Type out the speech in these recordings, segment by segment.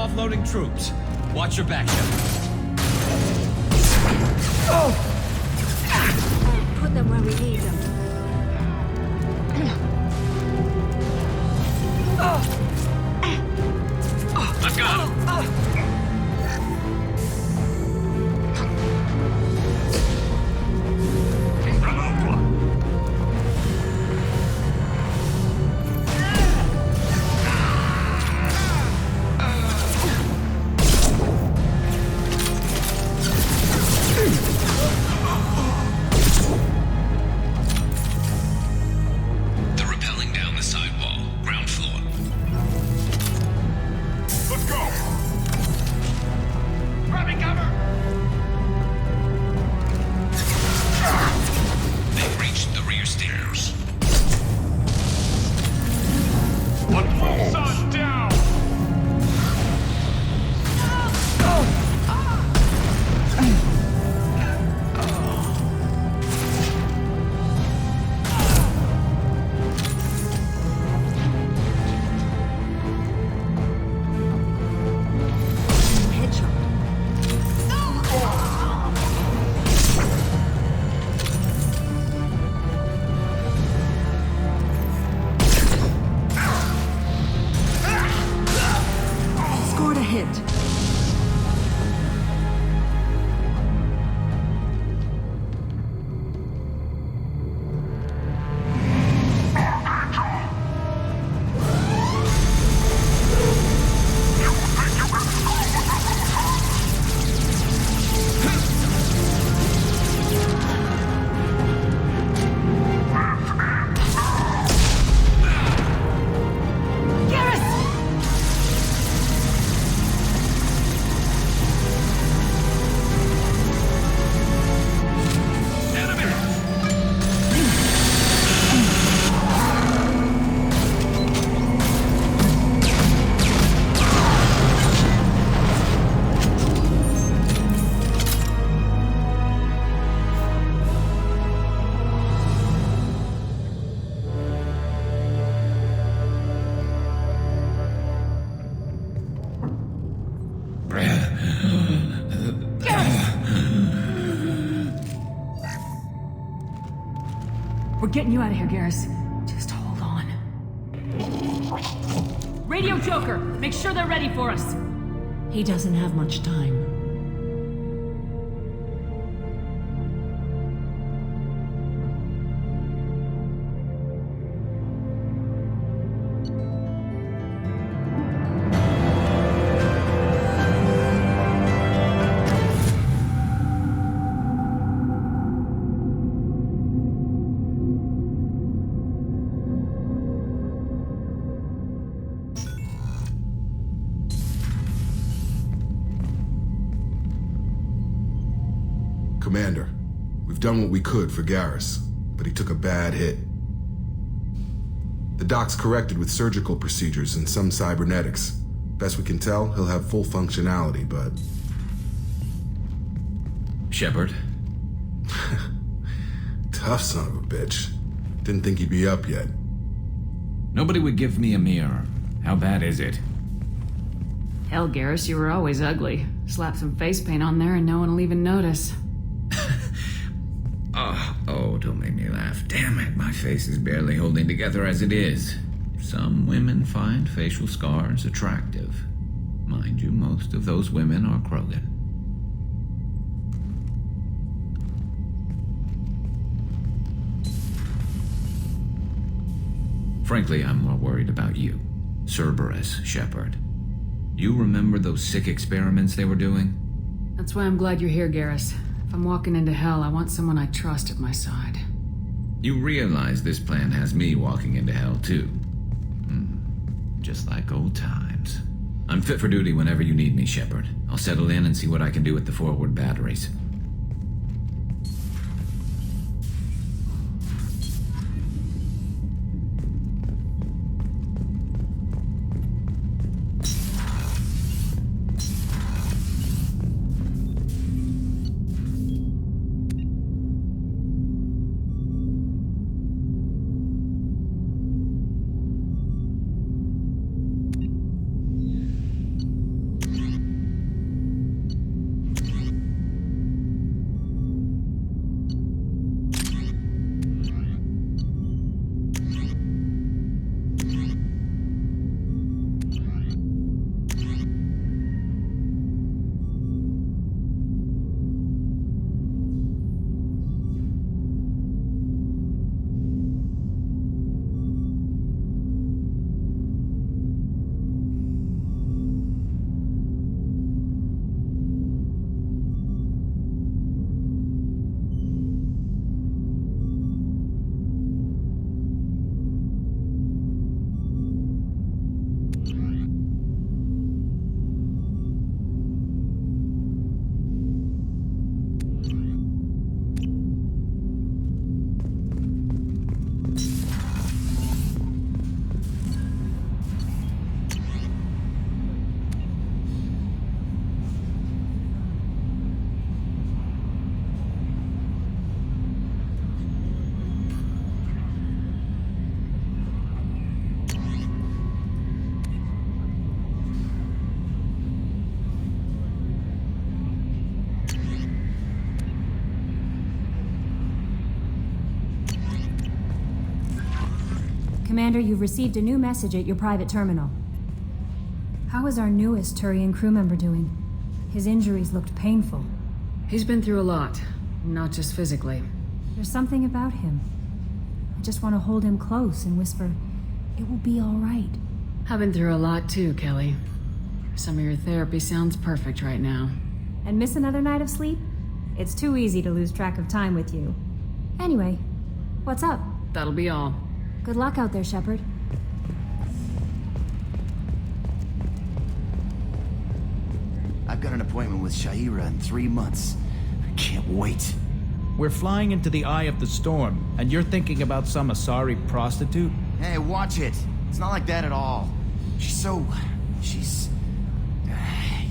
offloading troops. Watch your back, Shepard. Put them where we need them. I've got him. They're rappelling down the sidewall, ground floor. Let's go! Grabbing cover! They've reached the rear stairs. One full sun down! Headshot. Scored a hit. We're getting you out of here, Garrus. Just hold on. Radio Joker, make sure they're ready for us. He doesn't have much time. Commander, we've done what we could for Garrus, but he took a bad hit. The doc's corrected with surgical procedures and some cybernetics. Best we can tell, he'll have full functionality, but... Shepard? Tough son of a bitch. Didn't think he'd be up yet. Nobody would give me a mirror. How bad is it? Hell, Garrus, you were always ugly. Slap some face paint on there and no one will even notice. Oh, don't make me laugh. Damn it, my face is barely holding together as it is. Some women find facial scars attractive. Mind you, most of those women are Krogan. Frankly, I'm more worried about you. Cerberus, Shepard. You remember those sick experiments they were doing? That's why I'm glad you're here, Garrus. If I'm walking into hell, I want someone I trust at my side. You realize this plan has me walking into hell, too. Just like old times. I'm fit for duty whenever you need me, Shepard. I'll settle in and see what I can do with the forward batteries. Commander, you've received a new message at your private terminal. How is our newest Turian crew member doing? His injuries looked painful. He's been through a lot, not just physically. There's something about him. I just want to hold him close and whisper, "It will be all right." I've been through a lot too, Kelly. Some of your therapy sounds perfect right now. And miss another night of sleep? It's too easy to lose track of time with you. Anyway, what's up? That'll be all. Good luck out there, Shepard. I've got an appointment with Shaira in 3 months. I can't wait. We're flying into the eye of the storm, and you're thinking about some Asari prostitute? Hey, watch it. It's not like that at all. She's...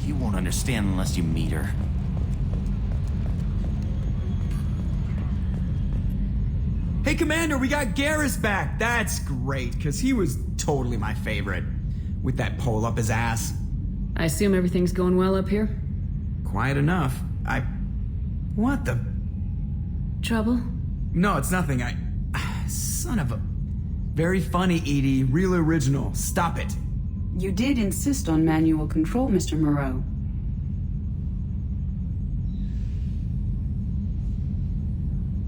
You won't understand unless you meet her. Hey, Commander, we got Garrus back. That's great, because he was totally my favorite. With that pole up his ass. I assume everything's going well up here? Quiet enough. What the... Trouble? No, it's nothing. Son of a... Very funny, Edie. Real original. Stop it. You did insist on manual control, Mr. Moreau.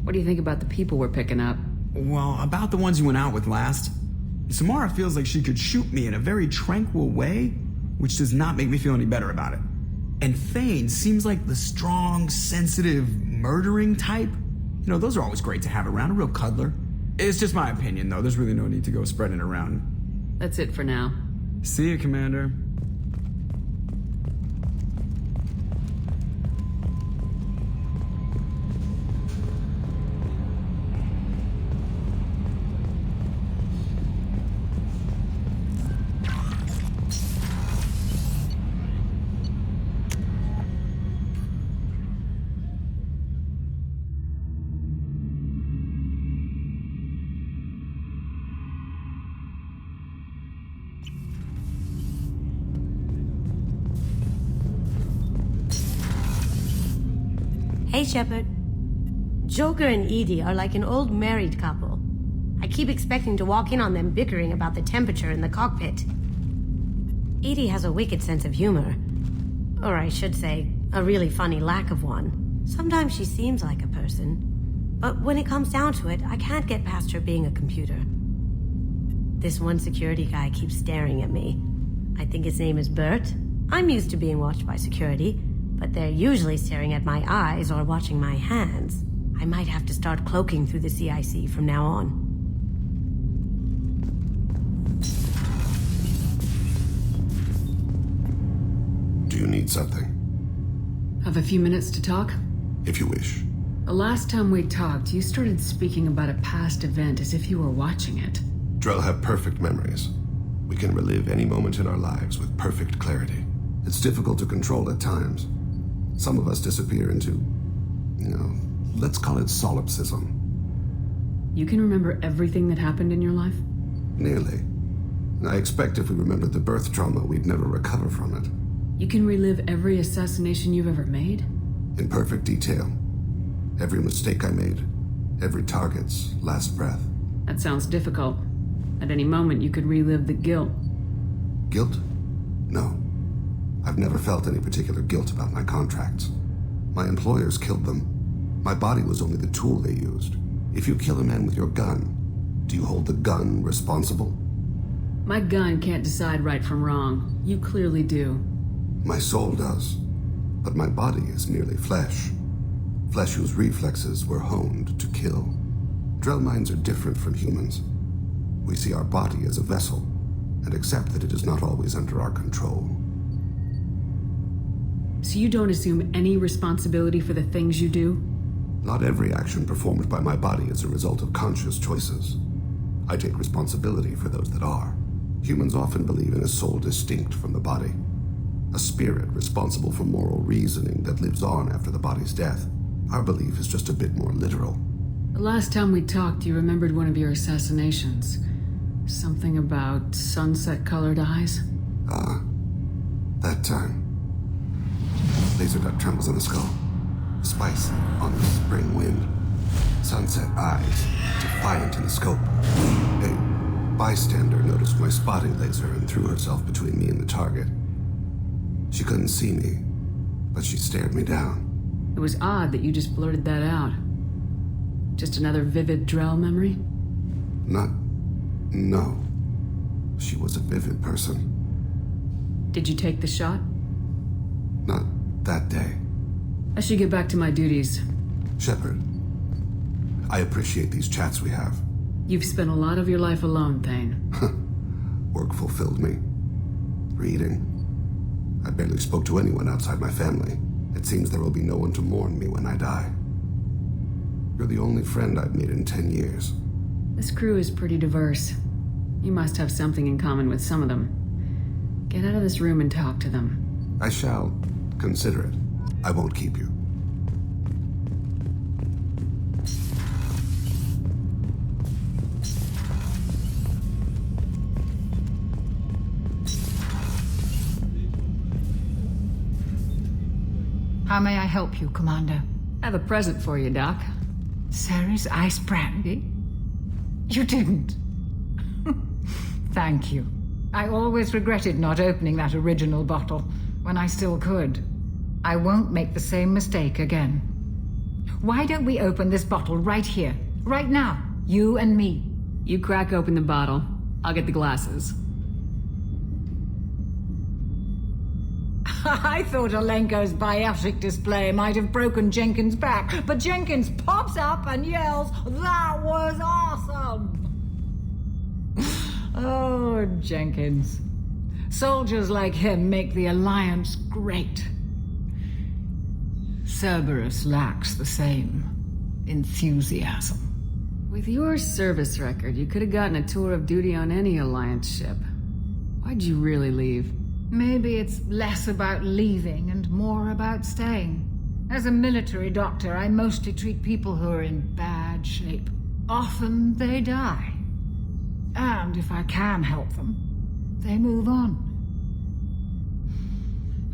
What do you think about the people we're picking up? Well, about the ones you went out with last. Samara feels like she could shoot me in a very tranquil way, which does not make me feel any better about it. And Thane seems like the strong, sensitive, murdering type. You know, those are always great to have around, a real cuddler. It's just my opinion, though. There's really no need to go spreading it around. That's it for now. See you, Commander. Hey, Shepard. Joker and Edie are like an old married couple. I keep expecting to walk in on them bickering about the temperature in the cockpit. Edie has a wicked sense of humor. Or I should say, a really funny lack of one. Sometimes she seems like a person. But when it comes down to it, I can't get past her being a computer. This one security guy keeps staring at me. I think his name is Bert. I'm used to being watched by security, but they're usually staring at my eyes or watching my hands. I might have to start cloaking through the CIC from now on. Do you need something? Have a few minutes to talk? If you wish. The last time we talked, you started speaking about a past event as if you were watching it. Drell have perfect memories. We can relive any moment in our lives with perfect clarity. It's difficult to control at times. Some of us disappear into, let's call it solipsism. You can remember everything that happened in your life? Nearly. I expect if we remembered the birth trauma, we'd never recover from it. You can relive every assassination you've ever made? In perfect detail. Every mistake I made. Every target's last breath. That sounds difficult. At any moment, you could relive the guilt. Guilt? No. I've never felt any particular guilt about my contracts. My employers killed them. My body was only the tool they used. If you kill a man with your gun, do you hold the gun responsible? My gun can't decide right from wrong. You clearly do. My soul does. But my body is merely flesh. Flesh whose reflexes were honed to kill. Drell minds are different from humans. We see our body as a vessel, and accept that it is not always under our control. So you don't assume any responsibility for the things you do? Not every action performed by my body is a result of conscious choices. I take responsibility for those that are. Humans often believe in a soul distinct from the body. A spirit responsible for moral reasoning that lives on after the body's death. Our belief is just a bit more literal. The last time we talked, you remembered one of your assassinations. Something about sunset-colored eyes? That time. Laser dot trembles in the skull. Spice on the spring wind. Sunset eyes, defiant in the scope. Hey, bystander noticed my spotting laser and threw herself between me and the target. She couldn't see me, but she stared me down. It was odd that you just blurted that out. Just another vivid Drell memory? No. She was a vivid person. Did you take the shot? Not that day. I should get back to my duties. Shepard, I appreciate these chats we have. You've spent a lot of your life alone, Thane. Work fulfilled me. Reading. I barely spoke to anyone outside my family. It seems there will be no one to mourn me when I die. You're the only friend I've made in 10 years. This crew is pretty diverse. You must have something in common with some of them. Get out of this room and talk to them. I shall. Consider it. I won't keep you. How may I help you, Commander? I have a present for you, Doc. Sarah's ice brandy? You didn't. Thank you. I always regretted not opening that original bottle when I still could. I won't make the same mistake again. Why don't we open this bottle right here, right now, you and me? You crack open the bottle. I'll get the glasses. I thought Alenko's biotic display might have broken Jenkins' back, but Jenkins pops up and yells, "That was awesome!" Oh, Jenkins. Soldiers like him make the Alliance great. Cerberus lacks the same enthusiasm. With your service record, you could have gotten a tour of duty on any Alliance ship. Why'd you really leave? Maybe it's less about leaving and more about staying. As a military doctor, I mostly treat people who are in bad shape. Often they die. And if I can help them, they move on.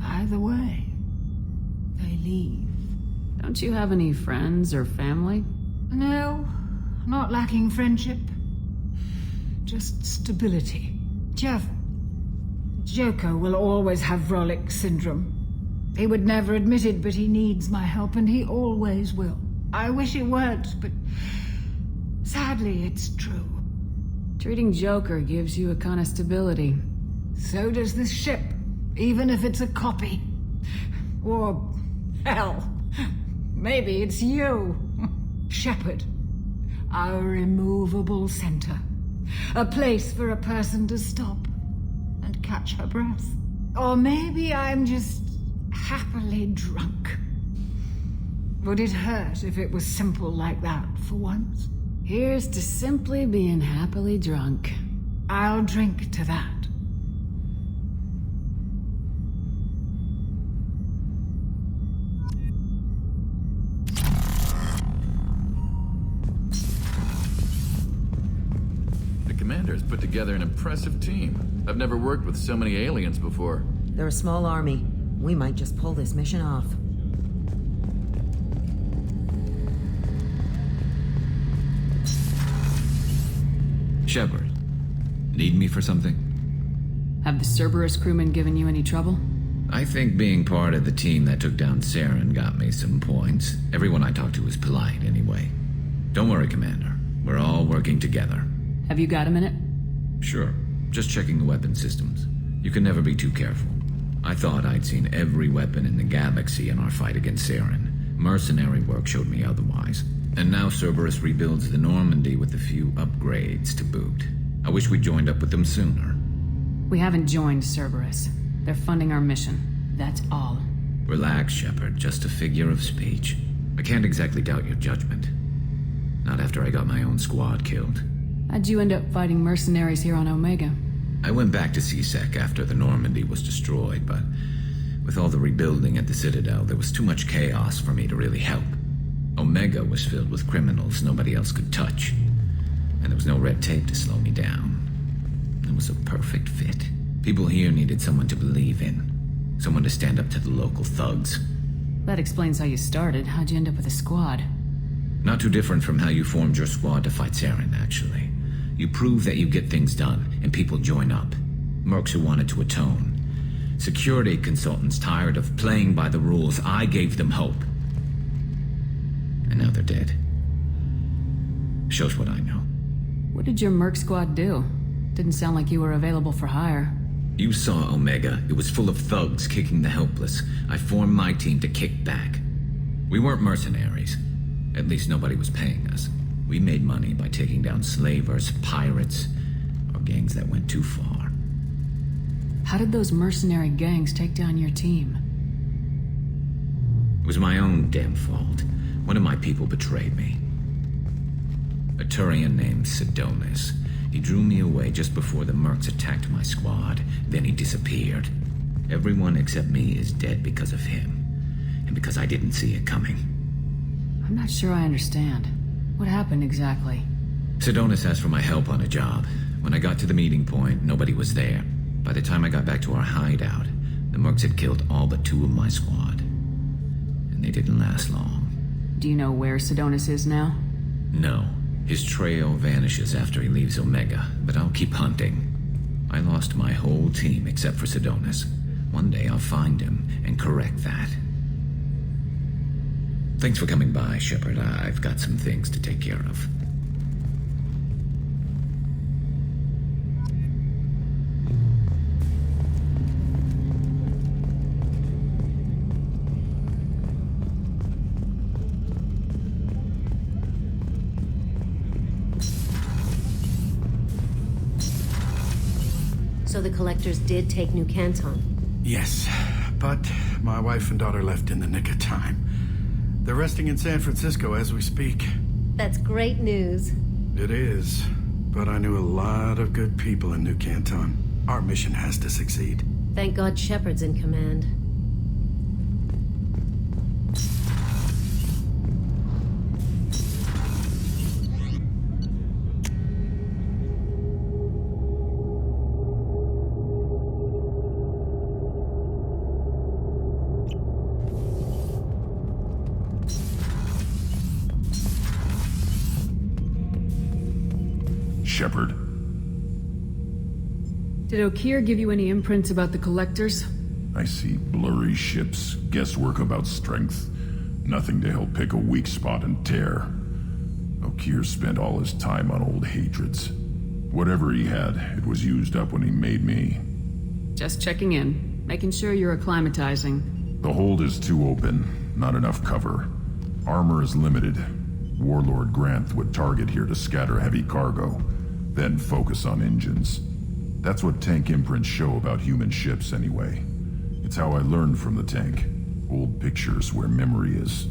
Either way, they leave. Don't you have any friends or family? No, not lacking friendship. Just stability. Joko will always have Vrolic syndrome. He would never admit it, but he needs my help, and he always will. I wish it weren't, but sadly, it's true. Treating Joker gives you a kind of stability. So does this ship, even if it's a copy. Or, hell, maybe it's you. Shepard. Our immovable center. A place for a person to stop and catch her breath. Or maybe I'm just happily drunk. Would it hurt if it was simple like that for once? Here's to simply being happily drunk. I'll drink to that. The commander's put together an impressive team. I've never worked with so many aliens before. They're a small army. We might just pull this mission off. Shepard, need me for something? Have the Cerberus crewmen given you any trouble? I think being part of the team that took down Saren got me some points. Everyone I talked to was polite anyway. Don't worry, Commander. We're all working together. Have you got a minute? Sure. Just checking the weapon systems. You can never be too careful. I thought I'd seen every weapon in the galaxy in our fight against Saren. Mercenary work showed me otherwise. And now Cerberus rebuilds the Normandy with a few upgrades to boot. I wish we joined up with them sooner. We haven't joined Cerberus. They're funding our mission. That's all. Relax, Shepard. Just a figure of speech. I can't exactly doubt your judgment. Not after I got my own squad killed. How'd you end up fighting mercenaries here on Omega? I went back to C-Sec after the Normandy was destroyed, but with all the rebuilding at the Citadel, there was too much chaos for me to really help. Omega was filled with criminals nobody else could touch, and there was no red tape to slow me down. It was a perfect fit. People here needed someone to believe in, someone to stand up to the local thugs. That explains how you started. How'd you end up with a squad? Not too different from how you formed your squad to fight Saren, actually. You prove that you get things done, and people join up. Mercs who wanted to atone. Security consultants tired of playing by the rules. I gave them hope. And now they're dead. Shows what I know. What did your Merc squad do? Didn't sound like you were available for hire. You saw Omega. It was full of thugs kicking the helpless. I formed my team to kick back. We weren't mercenaries. At least nobody was paying us. We made money by taking down slavers, pirates, or gangs that went too far. How did those mercenary gangs take down your team? It was my own damn fault. One of my people betrayed me. A Turian named Sidonis. He drew me away just before the Mercs attacked my squad. Then he disappeared. Everyone except me is dead because of him. And because I didn't see it coming. I'm not sure I understand. What happened exactly? Sidonis asked for my help on a job. When I got to the meeting point, nobody was there. By the time I got back to our hideout, the Mercs had killed all but 2 of my squad. And they didn't last long. Do you know where Sidonis is now? No. His trail vanishes after he leaves Omega, but I'll keep hunting. I lost my whole team except for Sidonis. One day I'll find him and correct that. Thanks for coming by, Shepard. I've got some things to take care of. So the collectors did take New Canton? Yes, but my wife and daughter left in the nick of time. They're resting in San Francisco as we speak. That's great news. It is, but I knew a lot of good people in New Canton. Our mission has to succeed. Thank God Shepard's in command. Shepard. Did Okeer give you any imprints about the collectors? I see blurry ships, guesswork about strength. Nothing to help pick a weak spot and tear. Okeer spent all his time on old hatreds. Whatever he had, it was used up when he made me. Just checking in, making sure you're acclimatizing. The hold is too open, not enough cover. Armor is limited. Warlord Granth would target here to scatter heavy cargo, then focus on engines. That's what tank imprints show about human ships anyway. It's how I learned from the tank. Old pictures where memory is.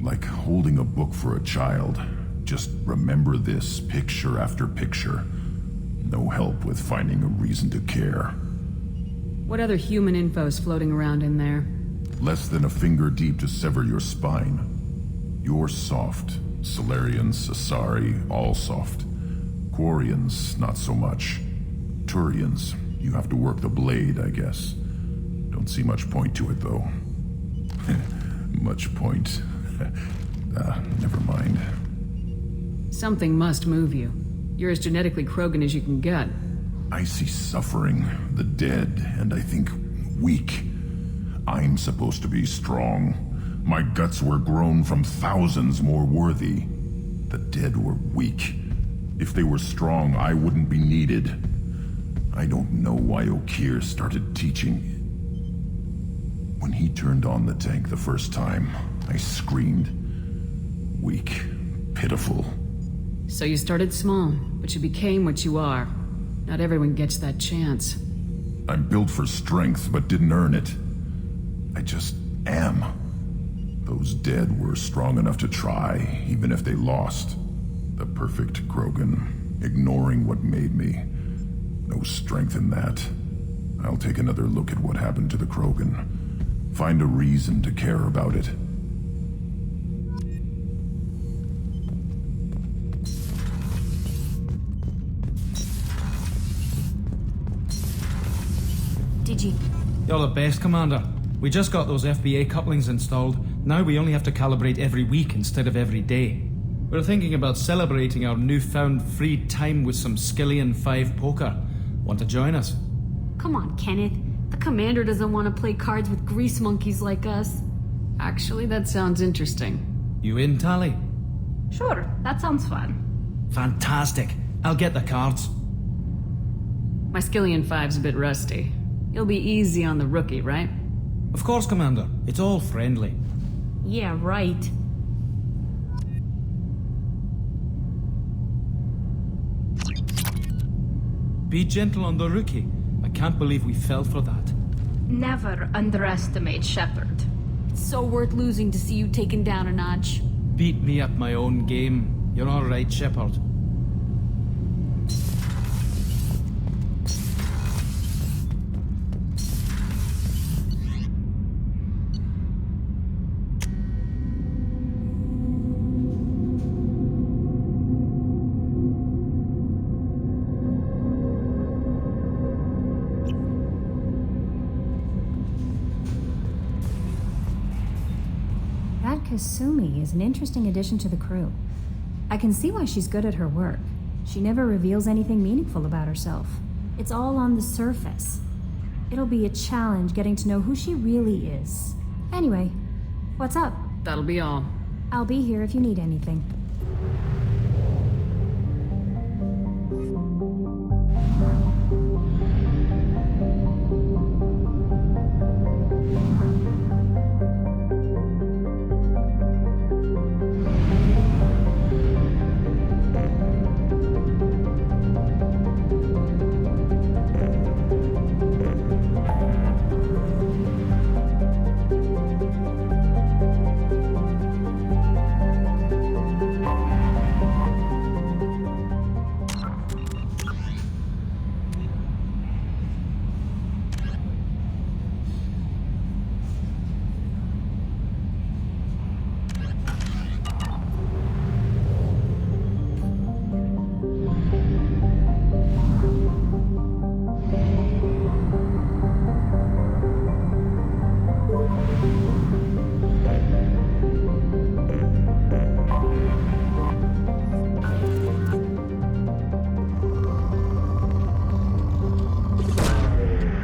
Like holding a book for a child. Just remember this picture after picture. No help with finding a reason to care. What other human info's floating around in there? Less than a finger deep to sever your spine. You're soft. Solarians, Asari, all soft. Quarians, not so much. Turians, you have to work the blade, I guess. Don't see much point to it, though. Much point. Never mind. Something must move you. You're as genetically Krogan as you can get. I see suffering, the dead, and I think weak. I'm supposed to be strong. My guts were grown from thousands more worthy. The dead were weak. If they were strong, I wouldn't be needed. I don't know why Okeer started teaching. When he turned on the tank the first time, I screamed. Weak, pitiful. So you started small, but you became what you are. Not everyone gets that chance. I'm built for strength, but didn't earn it. I just am. Those dead were strong enough to try, even if they lost. The perfect Krogan, ignoring what made me. No strength in that. I'll take another look at what happened to the Krogan. Find a reason to care about it. Did you? You're the best, Commander. We just got those FBA couplings installed. Now we only have to calibrate every week instead of every day. We're thinking about celebrating our newfound free time with some Skillion 5 poker. Want to join us? Come on, Kenneth. The commander doesn't want to play cards with grease monkeys like us. Actually, that sounds interesting. You in, Tally? Sure, that sounds fun. Fantastic. I'll get the cards. My Skillion 5's a bit rusty. You'll be easy on the rookie, right? Of course, Commander. It's all friendly. Yeah, right. Be gentle on the rookie. I can't believe we fell for that. Never underestimate Shepard. It's so worth losing to see you taken down a notch. Beat me at my own game. You're all right, Shepard. Kasumi is an interesting addition to the crew. I can see why she's good at her work. She never reveals anything meaningful about herself. It's all on the surface. It'll be a challenge getting to know who she really is. Anyway, what's up? That'll be all. I'll be here if you need anything.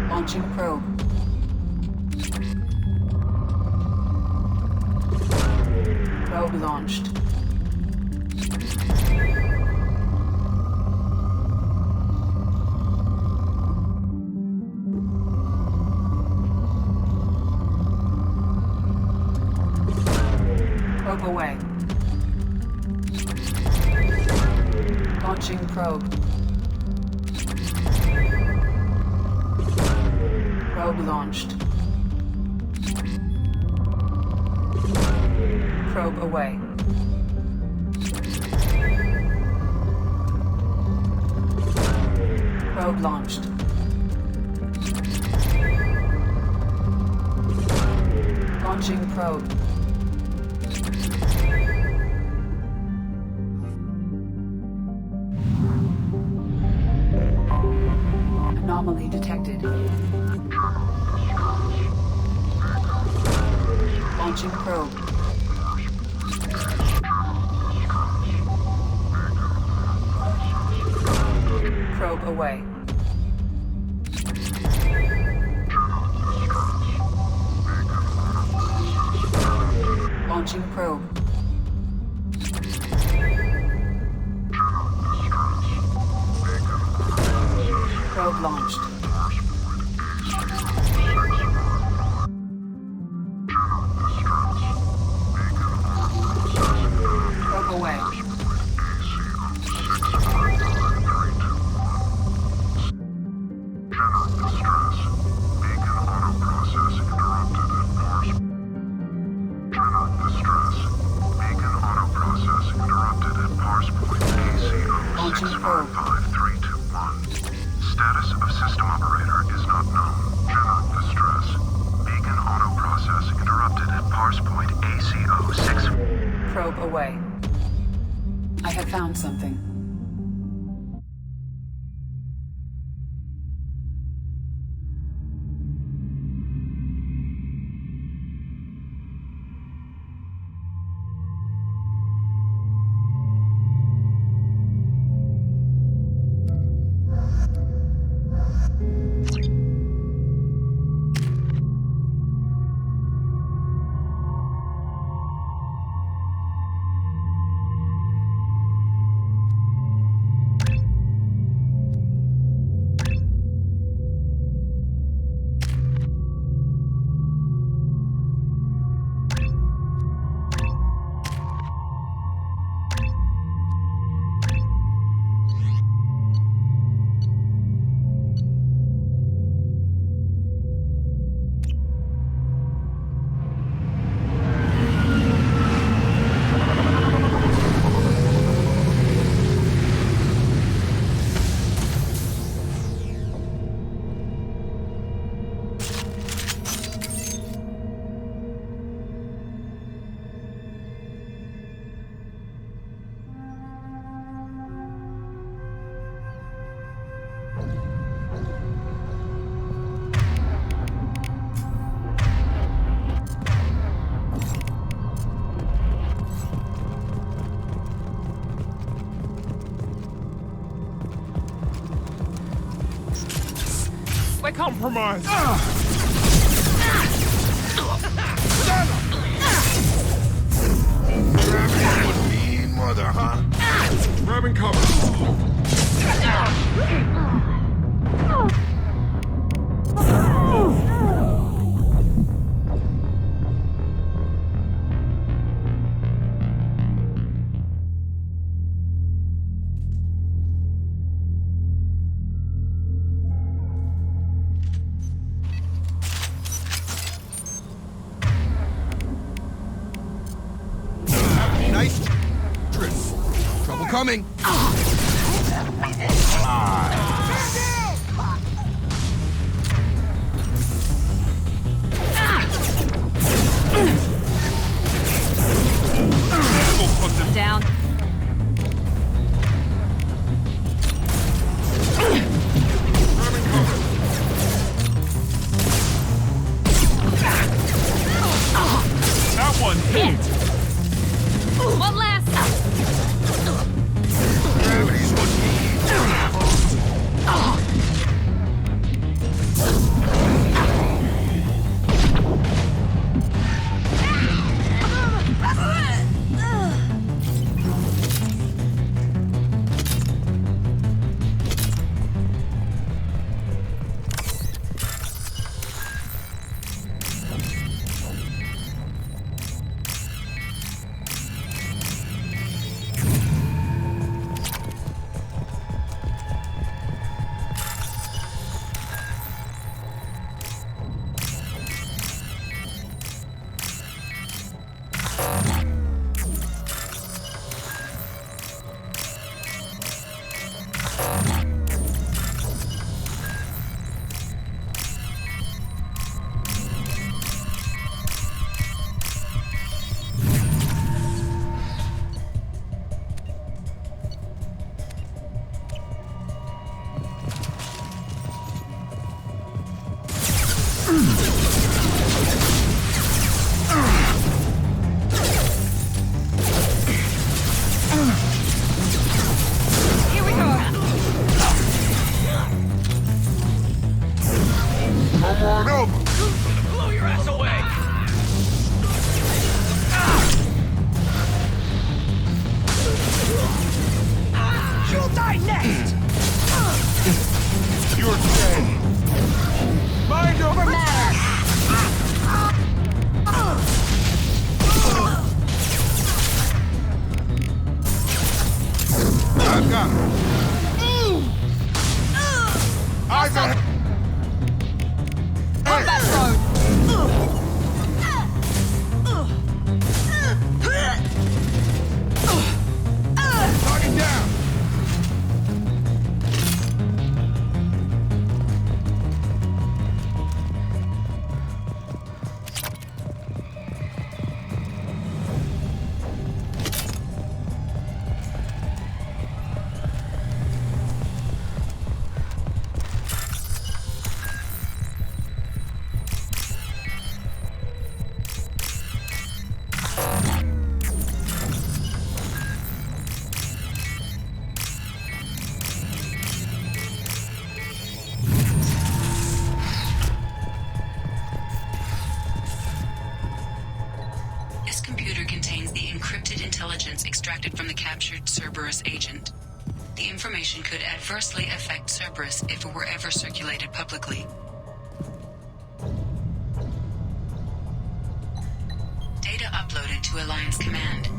Launching probe. Probe launched. Probe away. Launching probe. Probe launched. Probe away. Probe launched. Launching probe. Anomaly detected. Launching probe. Probe away. Launching probe. Probe launched. Probe away. Launching probe. 5321. Status of system operator is not known. General distress. Beacon auto process interrupted at parse point ACO 6. Probe away. I have found something. compromised. Mean mother, huh? Grabbing cover. Nice. Trouble coming. Down. That one hit. One last. Gravity's what we Here we go. come on over. Blow your ass away! You'll die next. You're dead. Mind over matter. I've got him. Eyes on him. Combat mode. Target down. This computer contains the encrypted intelligence extracted from the captured Cerberus agent. The information could adversely affect Cerberus if it were ever circulated publicly. Data uploaded to Alliance Command.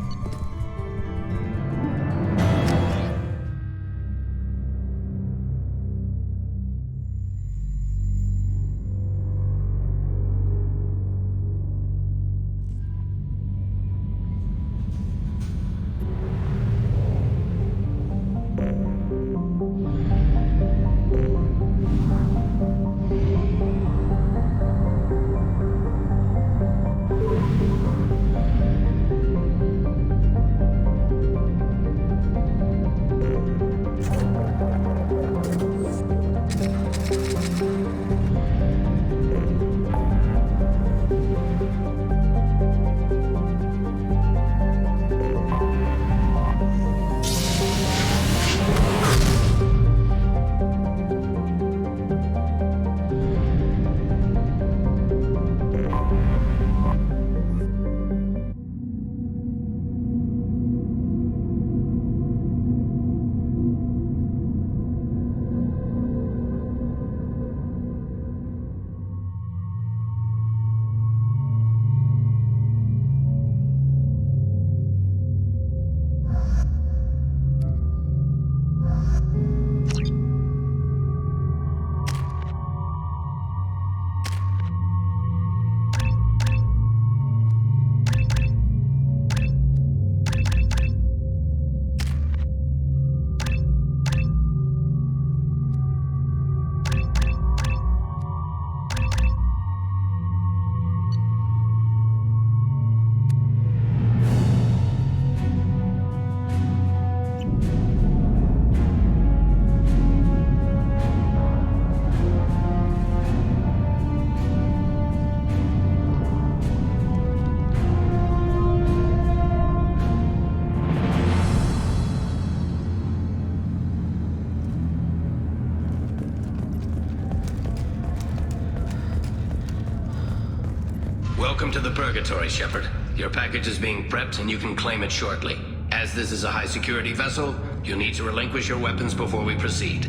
Welcome to the Purgatory, Shepard. Your package is being prepped and you can claim it shortly. As this is a high-security vessel, you'll need to relinquish your weapons before we proceed.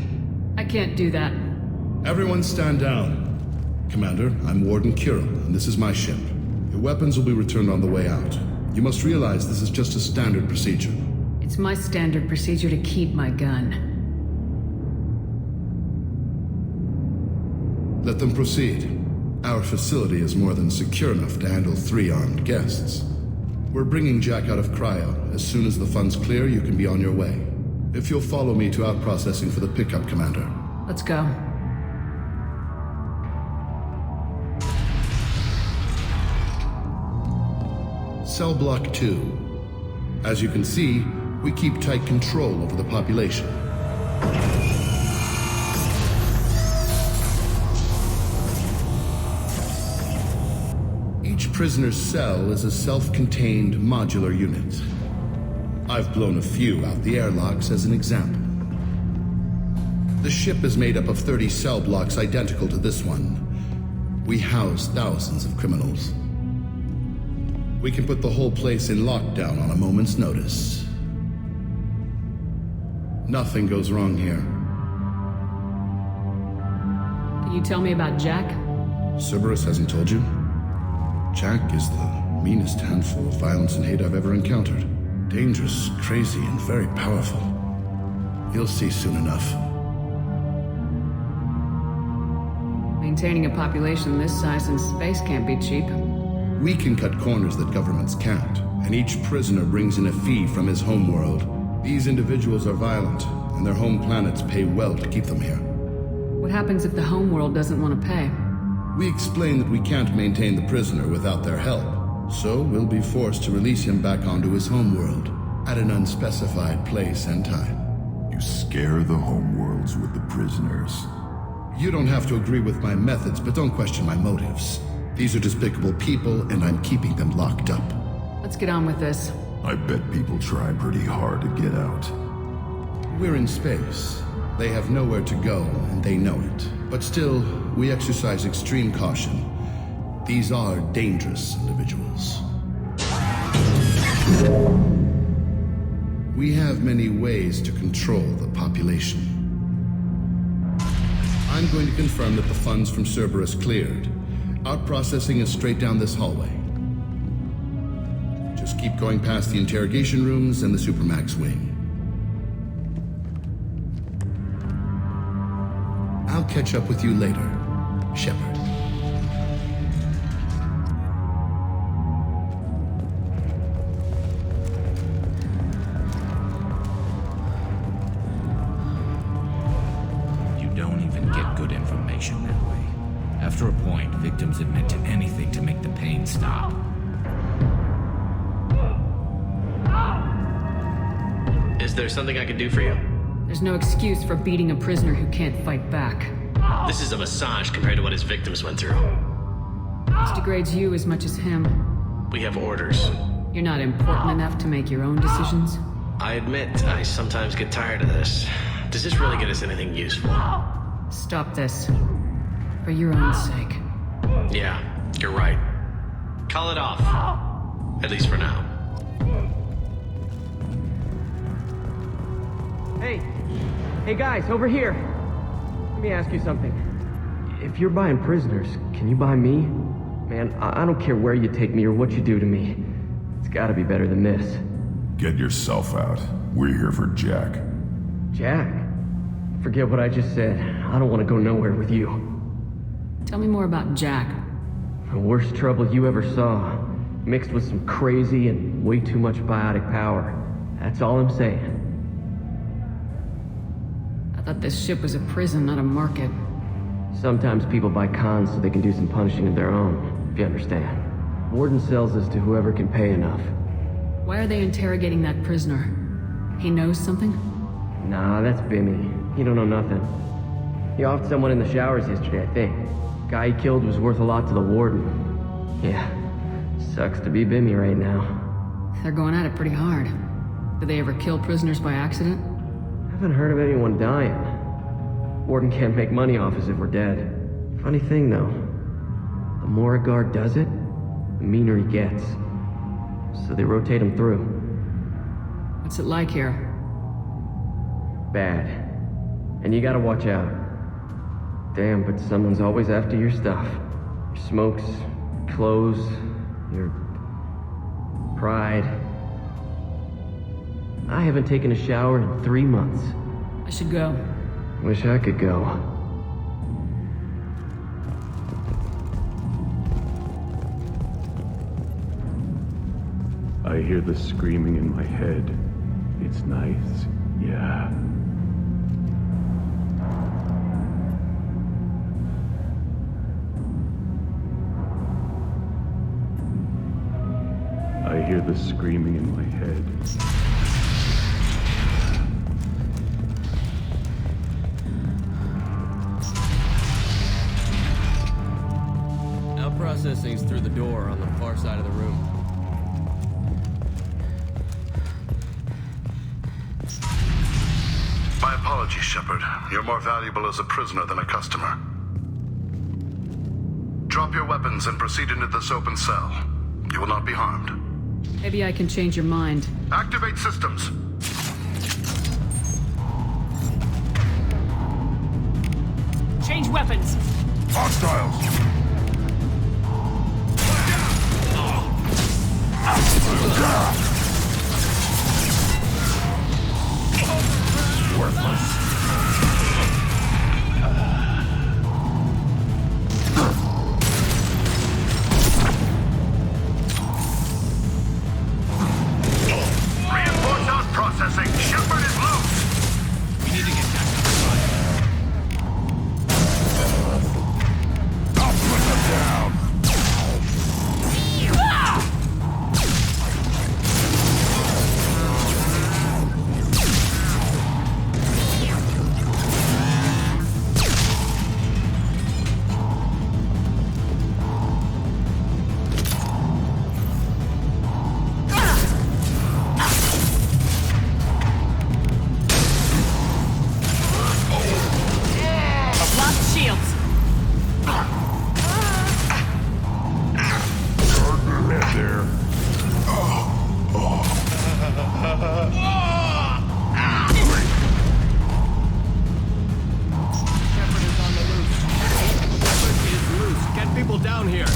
I can't do that. Everyone stand down. Commander, I'm Warden Kirill, and this is my ship. Your weapons will be returned on the way out. You must realize this is just a standard procedure. It's my standard procedure to keep my gun. Let them proceed. Our facility is more than secure enough to handle 3 armed guests. We're bringing Jack out of cryo. As soon as the funds clear, you can be on your way. If you'll follow me to out-processing for the pickup, Commander. Let's go. Cell Block 2. As you can see, we keep tight control over the population. Each prisoner's cell is a self-contained modular unit. I've blown a few out the airlocks as an example. The ship is made up of 30 cell blocks identical to this one. We house thousands of criminals. We can put the whole place in lockdown on a moment's notice. Nothing goes wrong here. Can you tell me about Jack? Cerberus hasn't told you? Jack is the meanest handful of violence and hate I've ever encountered. Dangerous, crazy, and very powerful. You'll see soon enough. Maintaining a population this size in space can't be cheap. We can cut corners that governments can't, and each prisoner brings in a fee from his homeworld. These individuals are violent, and their home planets pay well to keep them here. What happens if the homeworld doesn't want to pay? We explain that we can't maintain the prisoner without their help, so we'll be forced to release him back onto his homeworld at an unspecified place and time. You scare the homeworlds with the prisoners. You don't have to agree with my methods, but don't question my motives. These are despicable people, and I'm keeping them locked up. Let's get on with this. I bet people try pretty hard to get out. We're in space. They have nowhere to go, and they know it. But still, we exercise extreme caution. These are dangerous individuals. We have many ways to control the population. I'm going to confirm that the funds from Cerberus cleared. Out-processing is straight down this hallway. Just keep going past the interrogation rooms and the Supermax wing. I'll catch up with you later, Shepard. You don't even get good information that way. After a point, victims admit to anything to make the pain stop. Is there something I can do for you? There's no excuse for beating a prisoner who can't fight back. This is a massage compared to what his victims went through. This degrades you as much as him. We have orders. You're not important enough to make your own decisions? I admit, I sometimes get tired of this. Does this really get us anything useful? Stop this. For your own sake. Yeah, you're right. Call it off. At least for now. Hey guys, over here. Let me ask you something. If you're buying prisoners, can you buy me? Man, I don't care where you take me or what you do to me. It's gotta be better than this. Get yourself out. We're here for Jack. Jack? Forget what I just said. I don't want to go nowhere with you. Tell me more about Jack. The worst trouble you ever saw. Mixed with some crazy and way too much biotic power. That's all I'm saying. I thought this ship was a prison, not a market. Sometimes people buy cons so they can do some punishing of their own, if you understand. Warden sells this to whoever can pay enough. Why are they interrogating that prisoner? He knows something? Nah, that's Bimmy. He don't know nothing. He offed someone in the showers yesterday, I think. Guy he killed was worth a lot to the warden. Yeah, sucks to be Bimmy right now. They're going at it pretty hard. Do they ever kill prisoners by accident? Haven't heard of anyone dying. Warden can't make money off us if we're dead. Funny thing, though. The more a guard does it, the meaner he gets. So they rotate him through. What's it like here? Bad. And you gotta watch out. Damn, but someone's always after your stuff. Your smokes, clothes, your pride. I haven't taken a shower in 3 months. I should go. Wish I could go. I hear the screaming in my head. It's nice, yeah. I hear the screaming in my head. Now processing's through the door on the far side of the room. My apologies, Shepard. You're more valuable as a prisoner than a customer. Drop your weapons and proceed into this open cell. You will not be harmed. Maybe I can change your mind. Activate systems. Change weapons. Hostiles. Worthless. Reinforce out processing. Shepard is loose. We need to get Jack outside. I'll put them down. Lost shields. There. Shepard is on the loose. Shepard is loose. Get people down here.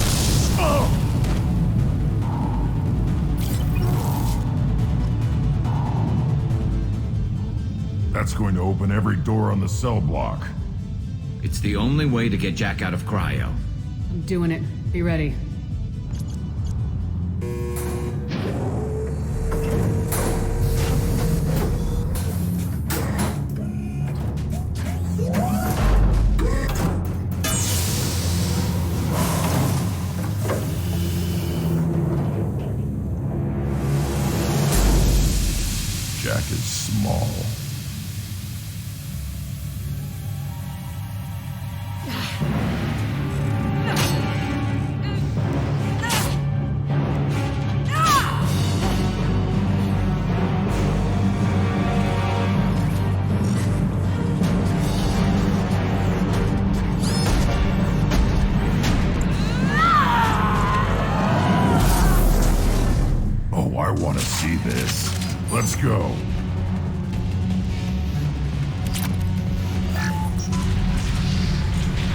That's going to open every door on the cell block. It's the only way to get Jack out of cryo. I'm doing it. Be ready. Jack is small. Oh, I want to see this. Let's go.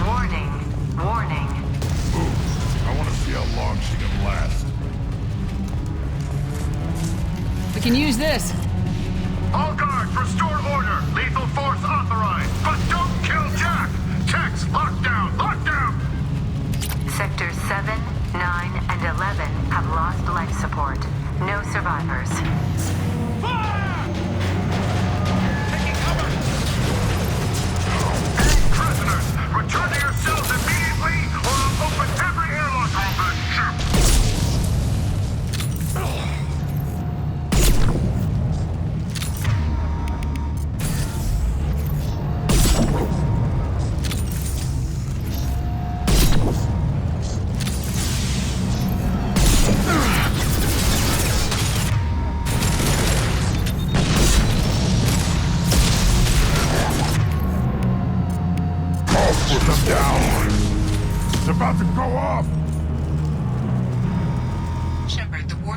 Warning. Warning. Ooh, I want to see how long she can last. We can use this. All guards, restore order. Lethal force authorized. But don't kill Jack. Techs, lockdown, lockdown. Sectors 7, 9, and 11 have lost life support. No survivors. Prisoners, return to your cells immediately, or I'll open every airlock on this ship.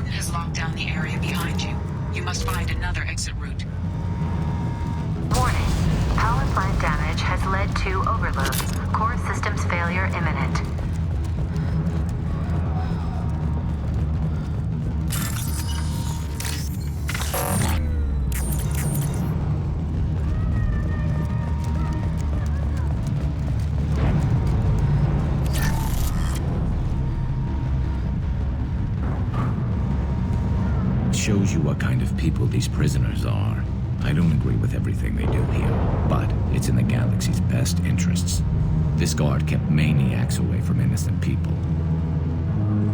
Odin has locked down the area behind you. You must find another exit route. Warning. Power plant damage has led to overload. Core systems failure imminent. Shows you what kind of people these prisoners are. I don't agree with everything they do here, but it's in the galaxy's best interests. This guard kept maniacs away from innocent people.